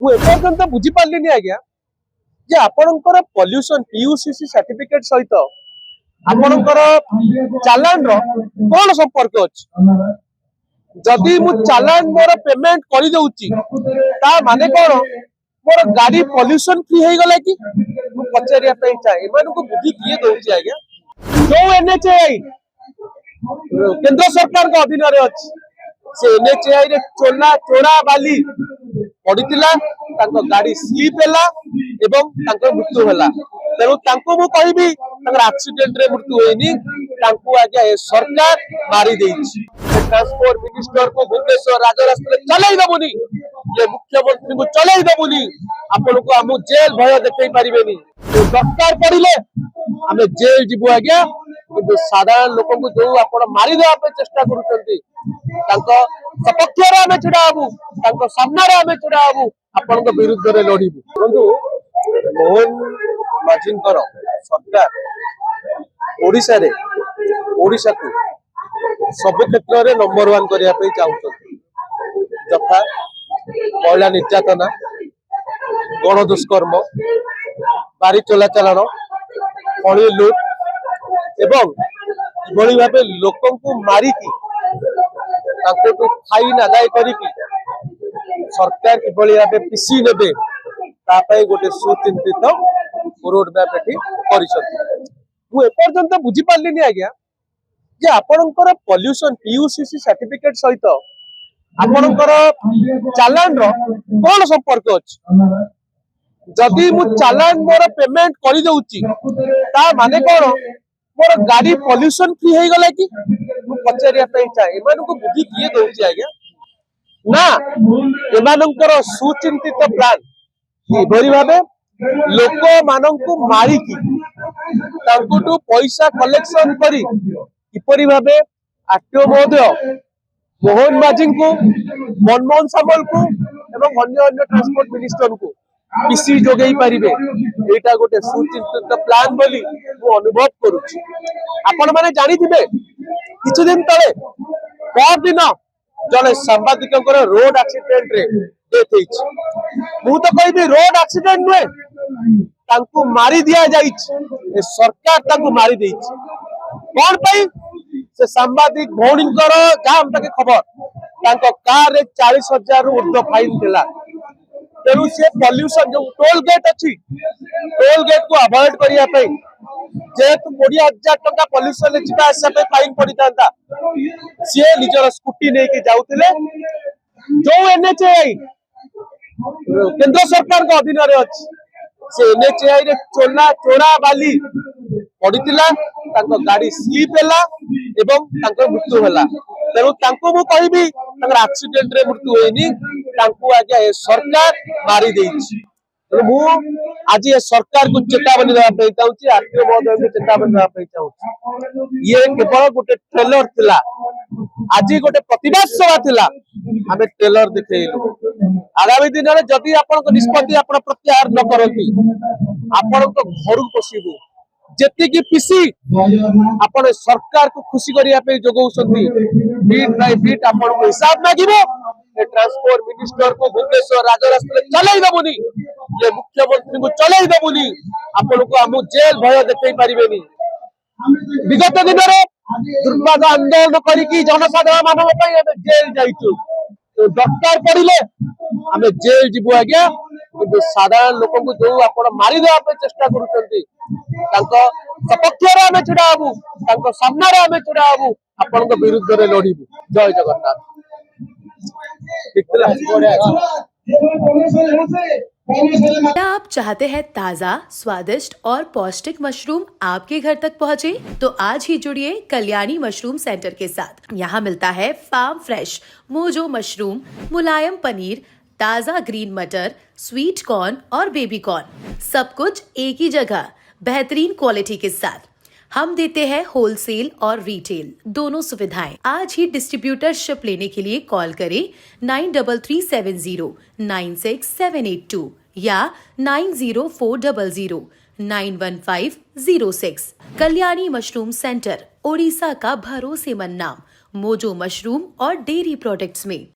एपर्यंत बुझी पार्लिनी आज्ञा जे आपणकर पॉल्यूशन पीयूसीसी सर्टिफिकेट सहित आपणकर चालान रो कौन संपर्क अछि जदि मु चालान मोर पेमेंट करि दउची ता माने कोन मोर गाड़ी पॉल्यूशन फ्री हे गला कि मु पचारिया पे चाहे एमान को बुद्धि किए दउची आज्ञा जो एनएचएआई केंद्र सरकार के अधीन रे अछि से एनएचएआई रे चोरा बाली पड़ीला गाड़ी स्लीप है एवं मृत्यु है तेणु मु कहबी एक्सीडेंट रे मृत्यु होनी आज्ञा सरकार मारी ट्रांसपोर्ट मिनिस्टर को भुवनेश्वर राजरास्ता चलाई दबुनी ये मुख्यमंत्री को चलाई दबुनी आपण को आम जेल भय देखई पारिबेनी दरकार पड़िले आम जेल जीवु आज्ञा कि साधारण लोक को जो आप मारी देवा चेष्टा करुचंती सपक्ष आम छिड़ा हबू सामने आम छिड़ा हबू आपण विरुद्ध में लड़बू बंधु मोहन माझी सरकार ओडिशा रे ओडिशा को सब क्षेत्र में नंबर 1 करने चाहते यथा महिला निर्यातना गण दुष्कर्म बारी चलाचलन खनि लुट एवं किभली भाव लोक मारिकी फाइन आदाय करिकी सरकार किभली भाव पिसी नेबे तापाई गोटे सुचिंतित रोड मैप एठी करिसथि मु एपर्यंत बुझी पार्लिनी आज्ञा जे आपणकर पॉल्यूशन पीयूसीसी सर्टिफिकेट सहित आपणकर चालान रो कौन संपर्क अछि जदि मु चालान मोर पेमेंट करि दउची ता माने कोन मोर गाड़ी पॉल्यूशन फ्री हे गला कि मु पचारिया पे चाहे एमान को बुद्धि किए दउची आज्ञा ना एमानकर सुचिंतित प्लान किभली भाबे लोक माननकु मारिकी तांकुटु पैसा कलेक्शन करी किपरि भाबे आरटीओ महोदय मोहन माझी को मनमोहन सामल को एवं अन्य ट्रांसपोर्ट मिनिस्टर को पीसी जोगई पारिबे एटा गोटे सुचिंतित प्लान बोली मु अनुभव करूची आपण माने जानि थिबे किछु दिन तळे पर दिन जने सांबादिक रोड एक्सीडेंट रे डेथ होइछ मु तो कहबी रोड एक्सीडेंट नुए तांकु मारी दिया जाइछ सरकार तांकु मारी देइछ कोन पई से सांबादिक भौणींकर जाम तक खबर तांको कार रे 40,000 रु ऊर्ध्व फाइन थिला तेणु से पॉल्यूशन जो टोल गेट अच्छी टोल गेट को अवॉइड करिया पे जेतु 20,000 टका पॉल्यूशन जीवा आसा फाइन पड़ी था सी निजर स्कूटी लेके जाउतिले जो एनएचएआई केंद्र सरकार के अधीन रे अछि से एनएचएआई रे चोरा बाली पड़ीला गाड़ी स्लीप है एवं मृत्यु है तेणु मु कहबी एक्सीडेंट रे मृत्यु होनी आज्ञा सरकार मारी तेणु मु आज ये सरकार को चेतावनी देवाई चाहूँ आरटीओ महोदय को चेतावनी देवाई चाहूँ ये केवल गोटे ट्रेलर थिला आज गोटे प्रतिवाद सभा थिला आमे ट्रेलर देखैलु आगामी दिन में जदि आपन निष्पत्ति आपन प्रत्याहार न करती आपन घर पशिबू जेतिकी पीसी आपण सरकार को खुशी करिया पे जोगौसंती बीट बाय बीट आपण को हिसाब मागिबो ट्रांसपोर्ट मिनिस्टर को भुवनेश्वर राजरास्ता चलाई दबुनी ये मुख्यमंत्री को चलाई दबुनी आपण को हम जेल भय देखई पारिबेनी विगत दिन रे दुर्पाद आंदोलन करिकी जनसाधारण मानव पई हम जेल जाइछु तो दरकार पड़िले हम जेल जीवु आज्ञा कि साधारण लोक को जो आप मारी देवा चेष्टा करुचंती सपक्ष आम छिड़ा हबू सामने आम छिड़ा हबू आपण विरुद्ध में लड़बू जय जगन्नाथ क्या आप चाहते हैं ताज़ा, स्वादिष्ट और पौष्टिक मशरूम आपके घर तक पहुंचे? तो आज ही जुड़िए कल्याणी मशरूम सेंटर के साथ। यहाँ मिलता है फार्म फ्रेश मोजो मशरूम, मुलायम पनीर, ताज़ा ग्रीन मटर, स्वीट कॉर्न और बेबी कॉर्न, सब कुछ एक ही जगह बेहतरीन क्वालिटी के साथ। हम देते हैं होलसेल और रिटेल दोनों सुविधाएं। आज ही डिस्ट्रीब्यूटरशिप लेने के लिए कॉल करें 9337096782 या 9040091506। कल्याणी मशरूम सेंटर, ओडिशा का भरोसेमंद नाम, मोजो मशरूम और डेयरी प्रोडक्ट्स में।